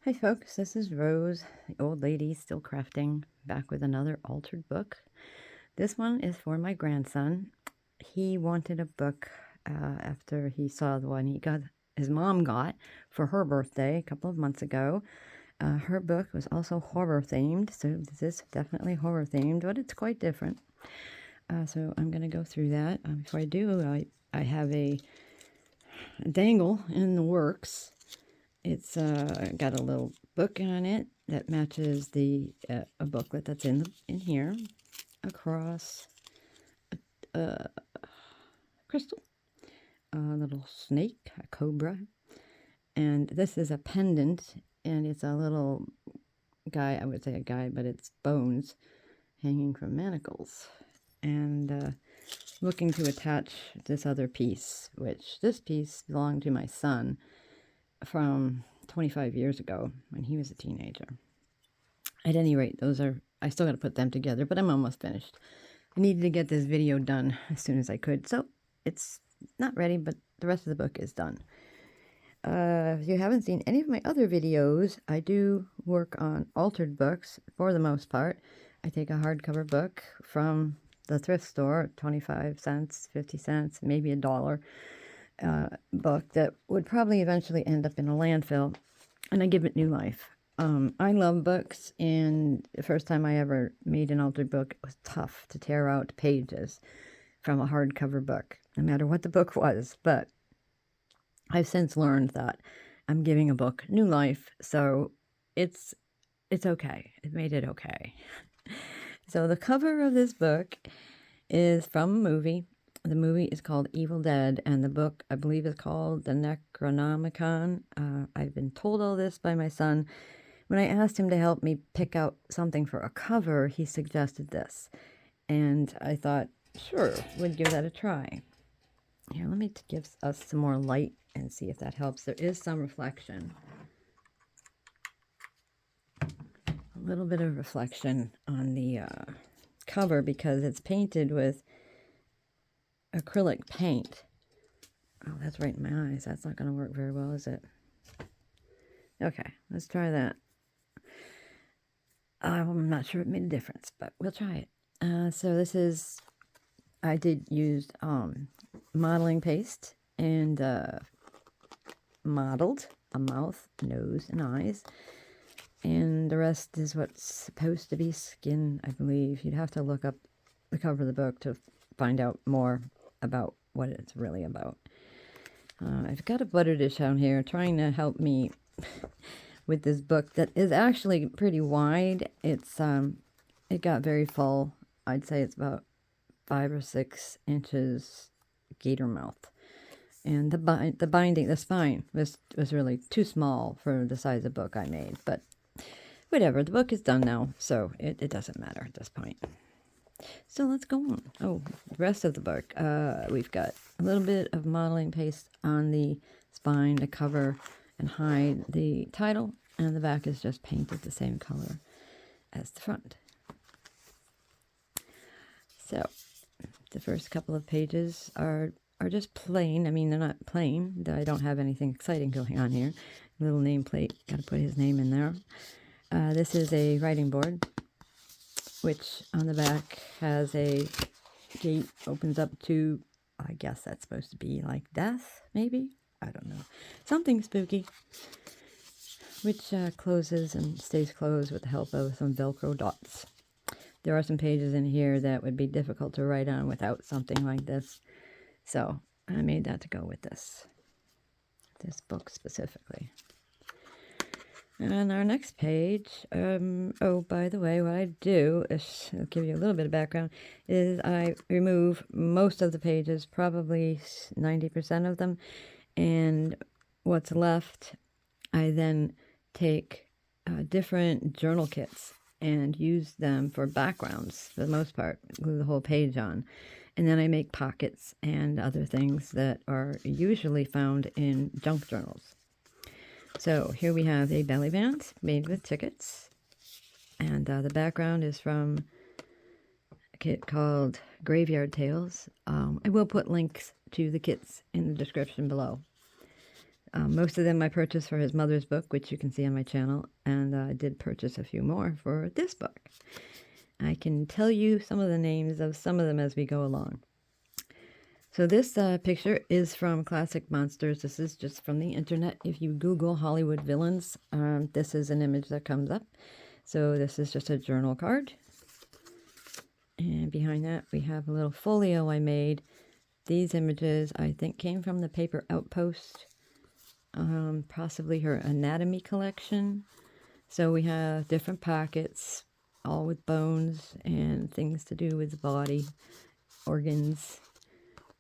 Hi folks, this is Rose, the old lady still crafting, back with another altered book. This one is for my grandson. He wanted a book after he saw the one his mom got for her birthday a couple of months ago. Her book was also horror themed, so this is definitely horror themed, but it's quite different. So I'm going to go through that. Before I do, I have a dangle in the works. It's got a little book on it that matches the a booklet that's in here across a crystal, a little snake, a cobra, and this is a pendant, and it's a little guy. I would say a guy, but it's bones hanging from manacles, and looking to attach this other piece, which this piece belonged to my son from 25 years ago when he was a teenager. At any rate, I still got to put them together, but I'm almost finished. I needed to get this video done as soon as I could, so it's not ready, but the rest of the book is done. If you haven't seen any of my other videos, I do work on altered books for the most part. I take a hardcover book from the thrift store, 25 cents, 50 cents, maybe $1, book that would probably eventually end up in a landfill, and I give it new life. I love books, and the first time I ever made an altered book, it was tough to tear out pages from a hardcover book, no matter what the book was. But I've since learned that I'm giving a book new life, so it's okay. It made it okay. So the cover of this book is from a movie. The movie is called Evil Dead, and the book, I believe, is called The Necronomicon. I've been told all this by my son. When I asked him to help me pick out something for a cover, he suggested this. And I thought, sure, would give that a try. Here, let me give us some more light and see if that helps. There is some reflection. A little bit of reflection on the cover because it's painted with acrylic paint. Oh, that's right in my eyes. That's not going to work very well, is it? Okay, let's try that. I'm not sure it made a difference, but we'll try it. So this is, I did use modeling paste and modeled a mouth, nose, and eyes. And the rest is what's supposed to be skin, I believe. You'd have to look up the cover of the book to find out more about what it's really about. I've got a butter dish out here trying to help me with this book that is actually pretty wide. It's it got very full. I'd say it's about 5 or 6 inches gator mouth. And the binding, the spine was really too small for the size of book I made. But whatever, the book is done now, so it doesn't matter at this point. So let's go on. Oh, the rest of the book. We've got a little bit of modeling paste on the spine to cover and hide the title, and the back is just painted the same color as the front. So the first couple of pages are just plain. I mean, they're not plain. I don't have anything exciting going on here. Little nameplate, got to put his name in there. This is a writing board, which on the back has a gate, opens up to, I guess that's supposed to be like death, maybe? I don't know. Something spooky, which closes and stays closed with the help of some Velcro dots. There are some pages in here that would be difficult to write on without something like this. So I made that to go with this book specifically. And our next page, oh, by the way, what I do is, I'll give you a little bit of background, is I remove most of the pages, probably 90% of them, and what's left, I then take different journal kits and use them for backgrounds for the most part, glue the whole page on. And then I make pockets and other things that are usually found in junk journals. So here we have a belly band made with tickets. And the background is from a kit called Graveyard Tales. I will put links to the kits in the description below. Most of them I purchased for his mother's book, which you can see on my channel, and I did purchase a few more for this book. I can tell you some of the names of some of them as we go along. So this picture is from Classic Monsters. This is just from the internet. If you Google Hollywood villains, this is an image that comes up. So this is just a journal card. And behind that we have a little folio I made. These images I think came from the paper Outpost. Possibly her anatomy collection. So we have different pockets, all with bones and things to do with the body, organs,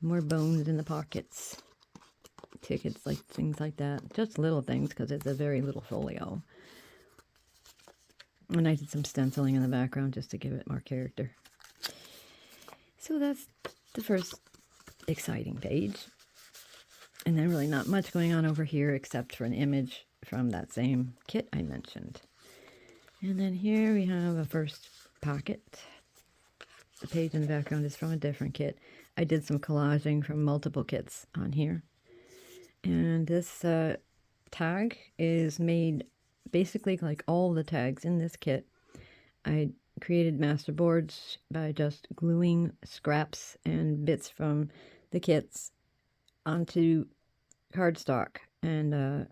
more bones in the pockets, tickets, like things like that. Just little things because it's a very little folio. And I did some stenciling in the background just to give it more character. So that's the first exciting page. And then really not much going on over here except for an image from that same kit I mentioned. And then here we have a first pocket. The page in the background is from a different kit. I did some collaging from multiple kits on here. And this tag is made basically like all the tags in this kit. I created master boards by just gluing scraps and bits from the kits onto cardstock and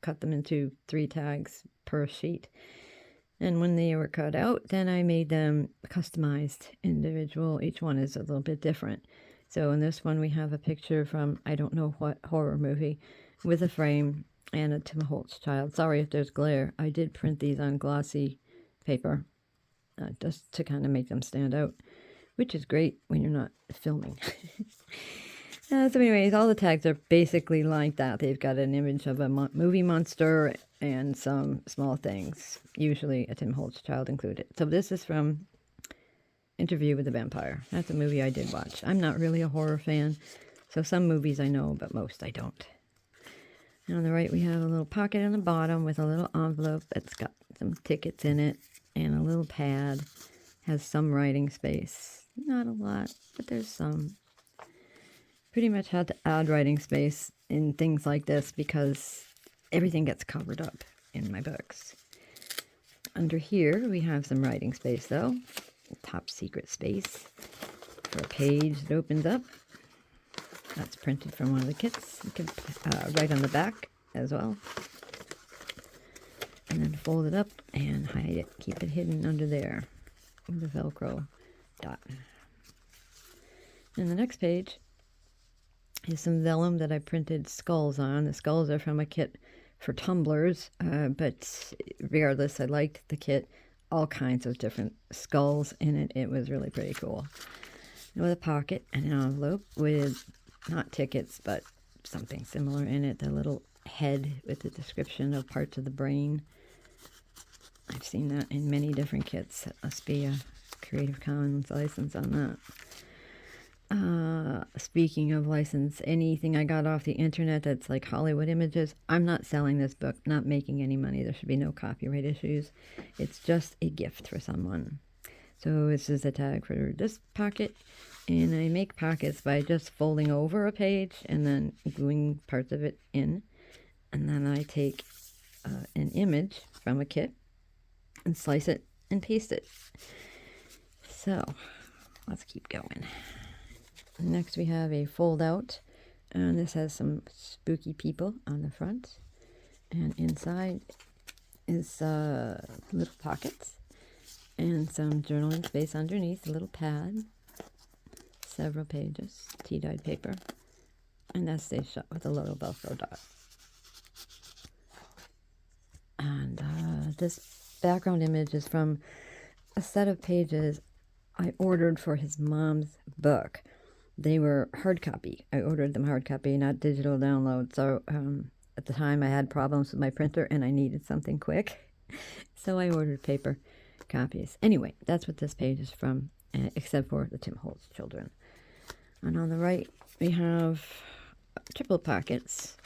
cut them into 3 tags per sheet. And when they were cut out, then I made them customized, individual. Each one is a little bit different. So in this one we have a picture from I don't know what horror movie with a frame and a Tim Holtz child. Sorry if there's glare. I did print these on glossy paper just to kind of make them stand out, which is great when you're not filming. So anyways, all the tags are basically like that. They've got an image of a movie monster and some small things, usually a Tim Holtz child included. So this is from Interview with the Vampire. That's a movie I did watch. I'm not really a horror fan, so some movies I know, but most I don't. And on the right we have a little pocket on the bottom with a little envelope that's got some tickets in it and a little pad. Has some writing space. Not a lot, but there's some. Pretty much had to add writing space in things like this because everything gets covered up in my books. Under here we have some writing space though. Top secret space for a page that opens up. That's printed from one of the kits. You can write on the back as well. And then fold it up and hide it. Keep it hidden under there with a Velcro dot. And the next page is some vellum that I printed skulls on. The skulls are from a kit for tumblers, but regardless, I liked the kit. All kinds of different skulls in it. It was really pretty cool. And with a pocket and an envelope with not tickets, but something similar in it. The little head with the description of parts of the brain. I've seen that in many different kits. That must be a Creative Commons license on that. Speaking of license, anything I got off the internet that's like Hollywood images, I'm not selling this book, not making any money. There should be no copyright issues. It's just a gift for someone. So this is a tag for this pocket, and I make pockets by just folding over a page and then gluing parts of it in. And then I take an image from a kit and slice it and paste it. So let's keep going. Next we have a fold out, and this has some spooky people on the front, and inside is little pockets and some journaling space underneath, a little pad, several pages, tea-dyed paper, and that stays shut with a little Velcro dot. And this background image is from a set of pages I ordered for his mom's book. They were hard copy. I ordered them hard copy, not digital download. So at the time I had problems with my printer and I needed something quick. So I ordered paper copies. Anyway, that's what this page is from, except for the Tim Holtz children. And on the right, we have triple pockets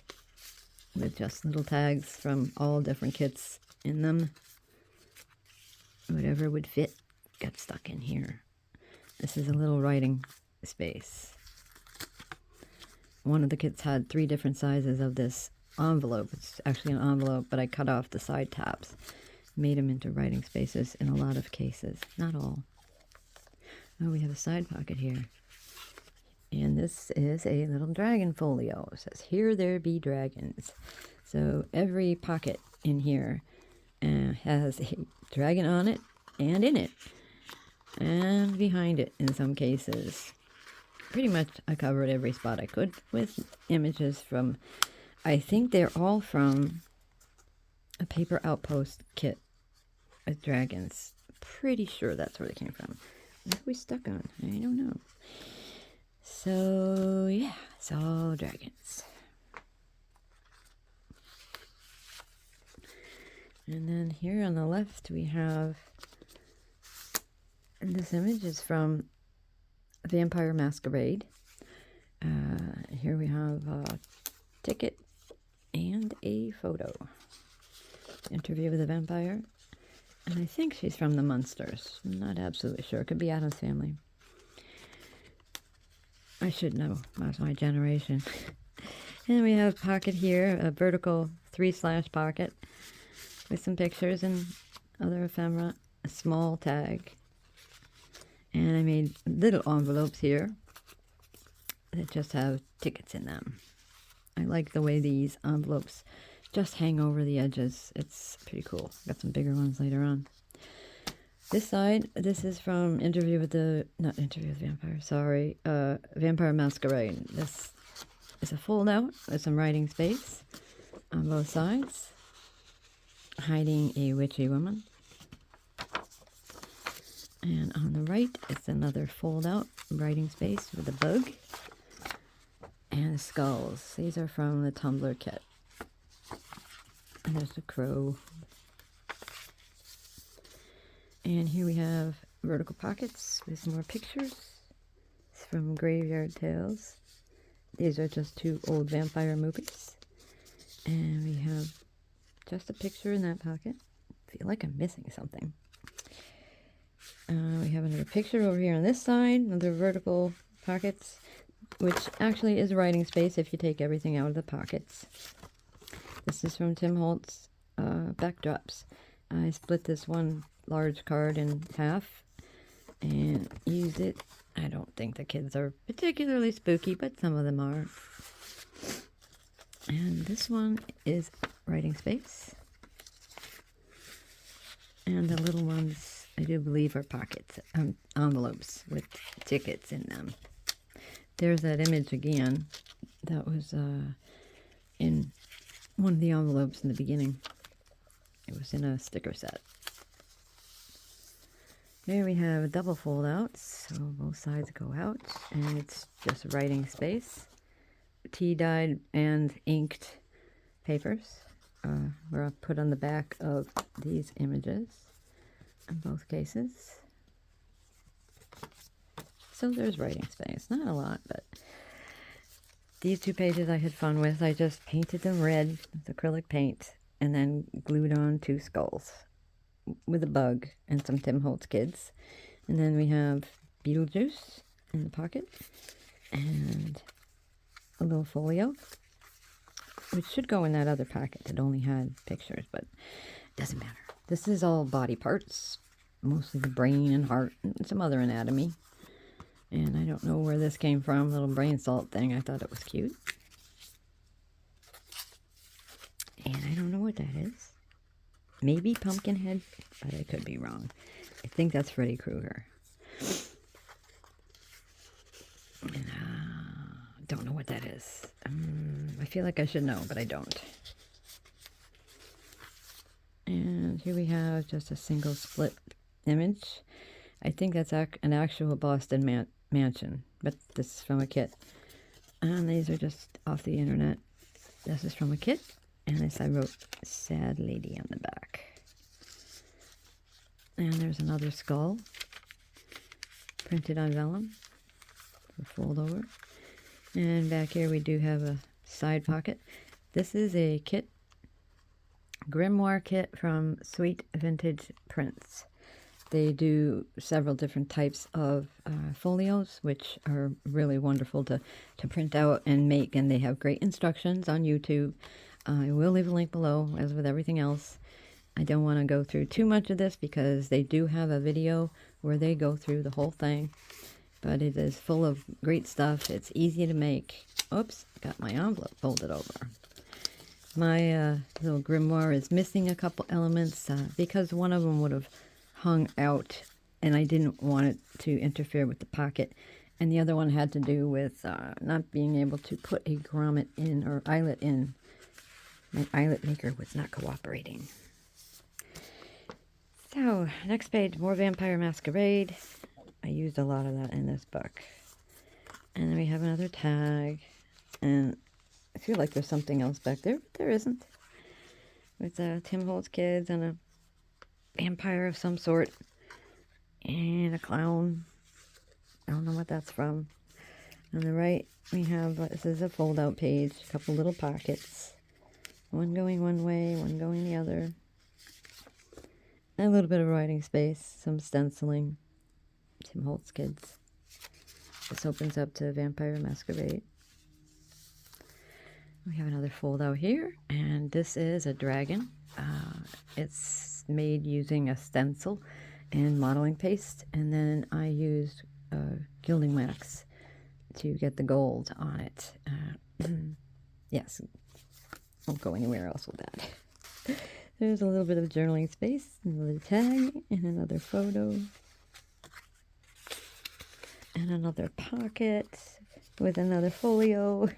with just little tags from all different kits in them. Whatever would fit got stuck in here. This is a little writing space. One of the kits had 3 different sizes of this envelope. It's actually an envelope, but I cut off the side tabs. Made them into writing spaces in a lot of cases. Not all. Oh, we have a side pocket here. And this is a little dragon folio. It says, "Here there be dragons." So every pocket in here has a dragon on it and in it. And behind it in some cases. Pretty much I covered every spot I could with images from, I think they're all from a Paper Outpost kit with dragons. Pretty sure that's where they came from. What are we stuck on? I don't know. So, yeah, it's all dragons. And then here on the left we have, this image is from Vampire Masquerade. Here we have a ticket and a photo. Interview with a vampire. And I think she's from the Munsters. I'm not absolutely sure. It could be Addams Family. I should know. That's my generation. And we have a pocket here, a vertical 3/slash pocket with some pictures and other ephemera, a small tag. And I made little envelopes here that just have tickets in them. I like the way these envelopes just hang over the edges. It's pretty cool. Got some bigger ones later on. This side, this is from Interview with the, not Interview with the Vampire, sorry, Vampire Masquerade. This is a fold out with some writing space on both sides, hiding a witchy woman. And on the right, it's another fold out writing space with a bug and skulls. These are from the Tumblr kit. And there's a crow. And here we have vertical pockets with some more pictures. It's from Graveyard Tales. These are just 2 old vampire movies. And we have just a picture in that pocket. I feel like I'm missing something. We have another picture over here on this side, another vertical pockets, which actually is writing space if you take everything out of the pockets. This is from Tim Holtz Backdrops. I split this one large card in half and used it. I don't think the kids are particularly spooky, but some of them are. And this one is writing space. And the little ones, I do believe, are pockets, envelopes with tickets in them. There's that image again. That was in one of the envelopes in the beginning. It was in a sticker set. Here we have double fold outs, so both sides go out, and it's just writing space. Tea-dyed and inked papers were put on the back of these images in both cases. So there's writing space. Not a lot, but these 2 pages I had fun with. I just painted them red with acrylic paint and then glued on 2 skulls with a bug and some Tim Holtz kids. And then we have Beetlejuice in the pocket and a little folio, which should go in that other packet that only had pictures, but it doesn't matter. This is all body parts, mostly the brain and heart and some other anatomy. And I don't know where this came from, little brain salt thing. I thought it was cute. And I don't know what that is. Maybe Pumpkinhead, but I could be wrong. I think that's Freddy Krueger. And don't know what that is. I feel like I should know, but I don't. And here we have just a single split image. I think that's an actual Boston mansion, but this is from a kit. And these are just off the internet. This is from a kit, and this I wrote "Sad Lady" on the back. And there's another skull printed on vellum for fold over. And back here we do have a side pocket. This is a kit, grimoire kit from Sweet Vintage Prints. They do several different types of folios, which are really wonderful to print out and make, and they have great instructions on YouTube. I will leave a link below, as with everything else. I don't want to go through too much of this because they do have a video where they go through the whole thing. But it is full of great stuff. It's easy to make. Oops, got my envelope folded over. My little grimoire is missing a couple elements because one of them would have hung out and I didn't want it to interfere with the pocket. And the other one had to do with not being able to put a grommet in or eyelet in. My eyelet maker was not cooperating. So, next page, more Vampire Masquerade. I used a lot of that in this book. And then we have another tag. And I feel like there's something else back there, but there isn't. With Tim Holtz kids and a vampire of some sort. And a clown. I don't know what that's from. On the right, we have, this is a fold-out page. A couple little pockets. One going one way, one going the other. And a little bit of writing space. Some stenciling. Tim Holtz kids. This opens up to Vampire Masquerade. We have another fold out here, and this is a dragon. It's made using a stencil and modeling paste, and then I used gilding wax to get the gold on it. Yes, won't go anywhere else with that. There's a little bit of journaling space, another tag, and another photo. And another pocket with another folio.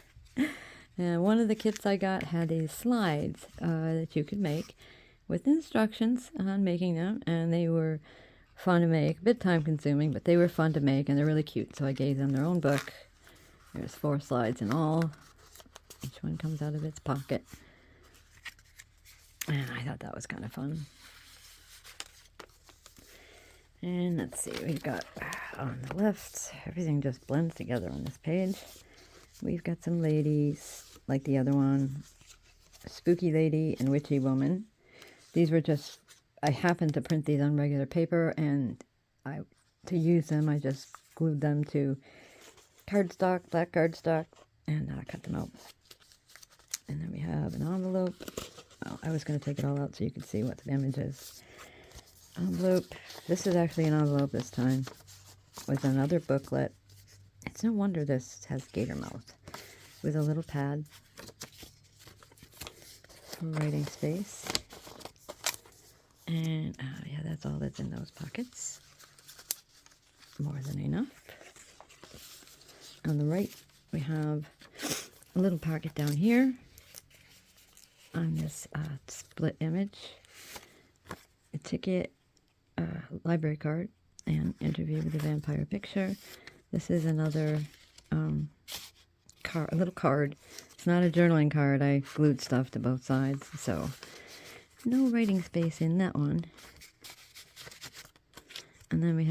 And one of the kits I got had these slides that you could make with instructions on making them. And they were fun to make, a bit time consuming, but they were fun to make and they're really cute. So I gave them their own book. There's 4 slides in all. Each one comes out of its pocket. And I thought that was kind of fun. And let's see, we've got on the left, everything just blends together on this page. We've got some ladies, like the other one, Spooky Lady and Witchy Woman. These were just, I happened to print these on regular paper, and to use them, I just glued them to cardstock, black cardstock, and cut them out. And then we have an envelope. Oh, I was going to take it all out so you could see what the image is. Envelope. This is actually an envelope this time with another booklet. It's no wonder this has gator mouth with a little pad for writing space. And yeah, that's all that's in those pockets. More than enough. On the right, we have a little pocket down here on this split image. A ticket, library card, and interview with the vampire picture. This is another a little card. It's not a journaling card. I glued stuff to both sides, so no writing space in that one. And then we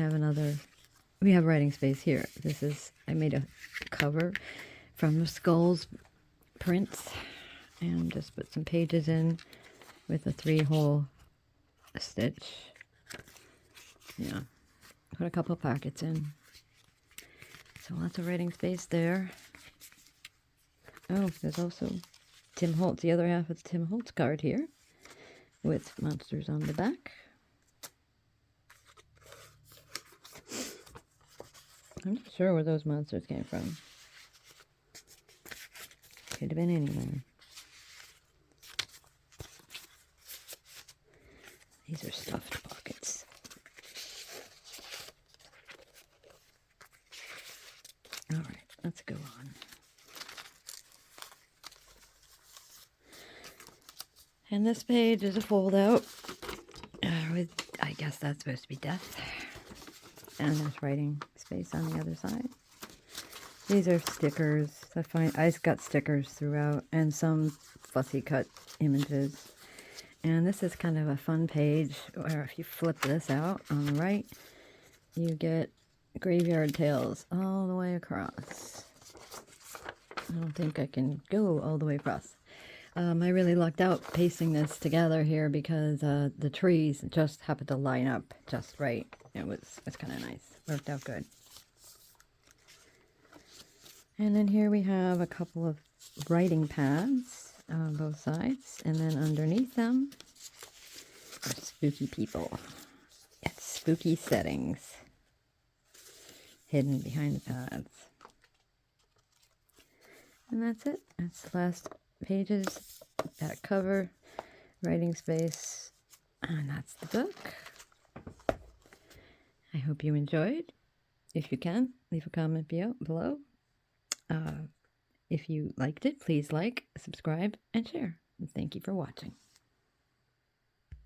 have writing space here. This is, I made a cover from the Skulls prints and just put some pages in with a 3-hole stitch. Yeah, put a couple pockets in. So lots of writing space there. Oh, there's also Tim Holtz. The other half is Tim Holtz card here with monsters on the back. I'm not sure where those monsters came from. Could have been anywhere. These are stuffed pockets. All right, let's go on. And this page is a fold out with, I guess that's supposed to be death. And there's writing space on the other side. These are stickers. I just got stickers throughout and some fussy cut images. And this is kind of a fun page where if you flip this out on the right, you get Graveyard Tales all the way across. I don't think I can go all the way across. I really lucked out pasting this together here because the trees just happened to line up just right. It's kind of nice. Worked out good. And then here we have a couple of writing pads. on both sides, and then underneath them are spooky people. It's spooky settings hidden behind the pads. And that's it. That's the last pages, back cover, writing space, and that's the book. I hope you enjoyed. If you can, leave a comment below. If you liked it, please like, subscribe, and share. And thank you for watching.